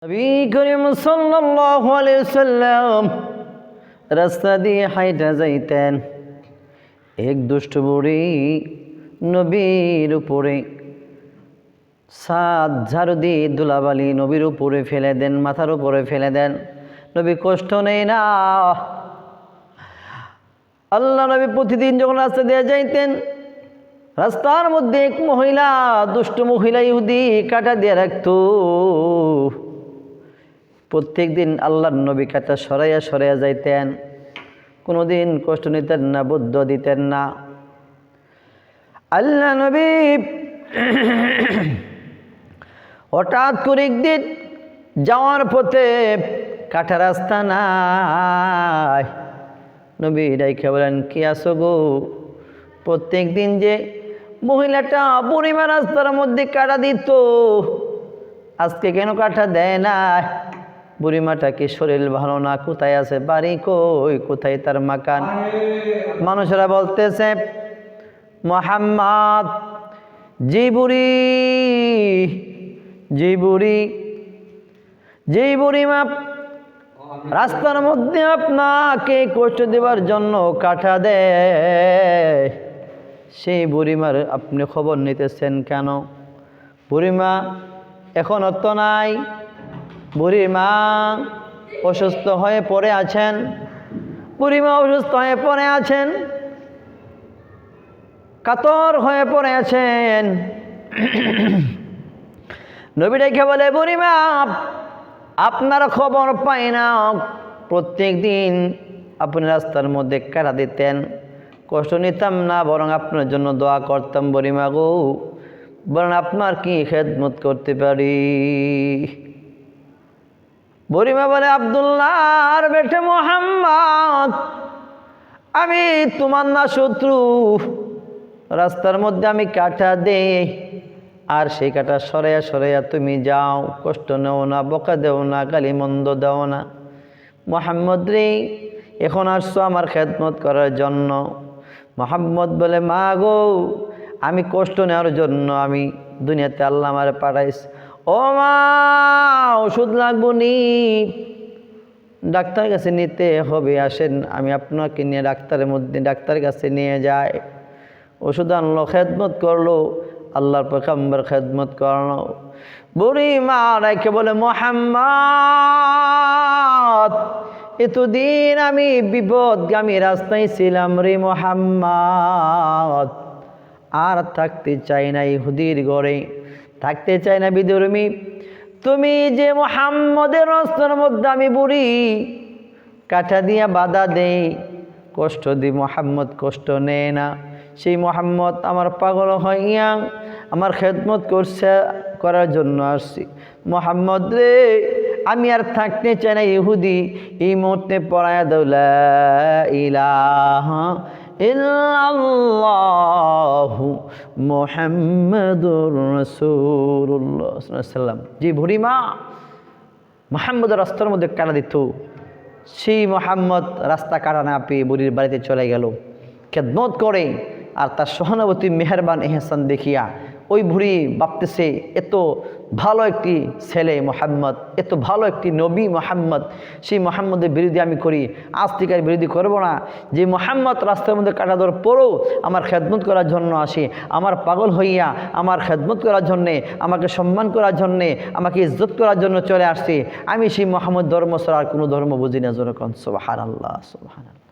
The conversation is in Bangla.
নবী করিম সাল্লাল্লাহু আলাইহি সাল্লাম রাস্তা দিয়ে হাইটা যাইতেন। এক দুষ্ট বুড়ি নবীর উপরে সাত ঝাড়ু দিয়ে ধুলাবালি নবীর উপরে ফেলে দেন, মাথার উপরে ফেলে দেন। নবী কষ্ট নেই না। আল্লাহ নবী প্রতিদিন যখন রাস্তা দিয়ে যাইতেন, রাস্তার মধ্যে এক মহিলা, দুষ্ট মহিলা ইহুদি কাঁটা দিয়ে রাখতো। প্রত্যেক দিন আল্লাহর নবী কাঁটা সরাইয়া সরাইয়া যাইতেন, কোনোদিন কষ্ট নিতেন না, বুদ্ধ দিতেন না। আল্লাহ নবী হঠাৎ করে একদিন যাওয়ার পথে কাটা রাস্তা নাই। নবী ডাইকে বলেন, কি আসো গো? প্রত্যেক দিন যে মহিলাটা বুড়িমা রাস্তার মধ্যে কাটা দিত, আজকে কেন কাটা দেয় না? বুড়িমাটা কি শরীর ভালো না? কোথায় আছে? বাড়ি কই? কোথায় তার মাকান? মানুষেরা বলতেছে, মুহাম্মদ যে বুড়িমা রাস্তার মধ্যে আপনাকে কষ্ট দেওয়ার জন্য কাটা দেয়, সেই বুড়িমার আপনি খবর নিতেছেন কেন? বুড়িমা এখন অত নাই, বুড়িমা অসুস্থ হয়ে পড়ে আছেন, বুড়িমা অসুস্থ হয়ে পড়ে আছেন, কাতর হয়ে পড়ে আছেন। নবী ডেকে বলে, বুড়িমা আপনার খবর পাই না, প্রত্যেক দিন আপনি রাস্তার মধ্যে কাটা দিতেন, কষ্ট নিতাম না, বরং আপনার জন্য দোয়া করতাম। বুড়িমা গো, বরং আপনার কি খেদমত করতে পারি? বুড়িমা বলে, আব্দুল্লাহর বেটে মুহাম্মদ, আমি তোমার না শত্রু, রাস্তার মধ্যে আমি কাটা দেই, আর সেই কাটা সরাইয়া সরাইয়া তুমি যাও, কষ্ট নেও না, বকা দেও না, গালি মন্দ দেও না। মুহাম্মদ রে, এখন আসছো আমার খেদমত করার জন্য। মুহাম্মদ বলে, মা গো, আমি কষ্ট নেওয়ার জন্য আমি দুনিয়াতে আল্লাহ আমার পাঠাইছে। ও মা, ওষুধ লাগবো নি? ডাক্তারের কাছে নিতে হবে, আসেন আমি আপনাকে নিয়ে ডাক্তারের কাছে নিয়ে যাই। ওষুধ আনলো, খেদমত করলো, আল্লাহর পয়গম্বর খেদমত করলো। বুড়ি মা রাইকে বলে, মুহাম্মদ এতদিন আমি বিপদগামী রাস্তায় ছিলাম রে মুহাম্মদ, আর থাকতে চাই না ইহুদির ঘরে, থাকতে চাই না বিধর্মী। তুমি যে মুহাম্মদের রাস্তার মধ্যে আমি বুড়ি কাঠা দিয়া বাধা দেই, কষ্ট দিই, মুহাম্মদ কষ্ট নেয় না। সেই মুহাম্মদ আমার পাগল হইয়া আমার খেদমত করার জন্য আসছি। মুহাম্মদ রে, আমি আর থাকতে চাই না ইহুদি, এই মুহূর্তে পড়ায়া দাও লা ইলাহা ইল্লাল্লাহু মুহাম্মাদুর রাসূলুল্লাহ সাল্লাল্লাহু আলাইহি ওয়াসাল্লাম। যে বুড়িমা মুহাম্মদের রাস্তার মধ্যে কাটা দিত, সেই মুহাম্মদ রাস্তা কাটা না পেয়ে বুড়ির বাড়িতে চলে গেল খেদমত করে। আর তার সহানুভূতি, মেহেরবান, এহসান দেখিয়া ওই বুড়ি ভাবতেছে, এত ভালো একটি ছেলে মুহাম্মদ, এত ভালো একটি নবী মুহাম্মদ, সেই মুহাম্মদের বিরোধী আমি করি, আজ থেকে আর বিরোধী করবো না। যে মুহাম্মদ রাস্তার মধ্যে কাটা দেওয়ার পরও আমার খেদমত করার জন্য আসে, আমার পাগল হইয়া আমার খেদমত করার জন্যে, আমাকে সম্মান করার জন্যে, আমাকে ইজ্জত করার জন্য চলে আসছে, আমি সেই মুহাম্মদ ধর্ম ছাড়া আর কোনো ধর্ম বুঝি না। যখন সুবহানাল্লাহ, সুবহানাল্লাহ।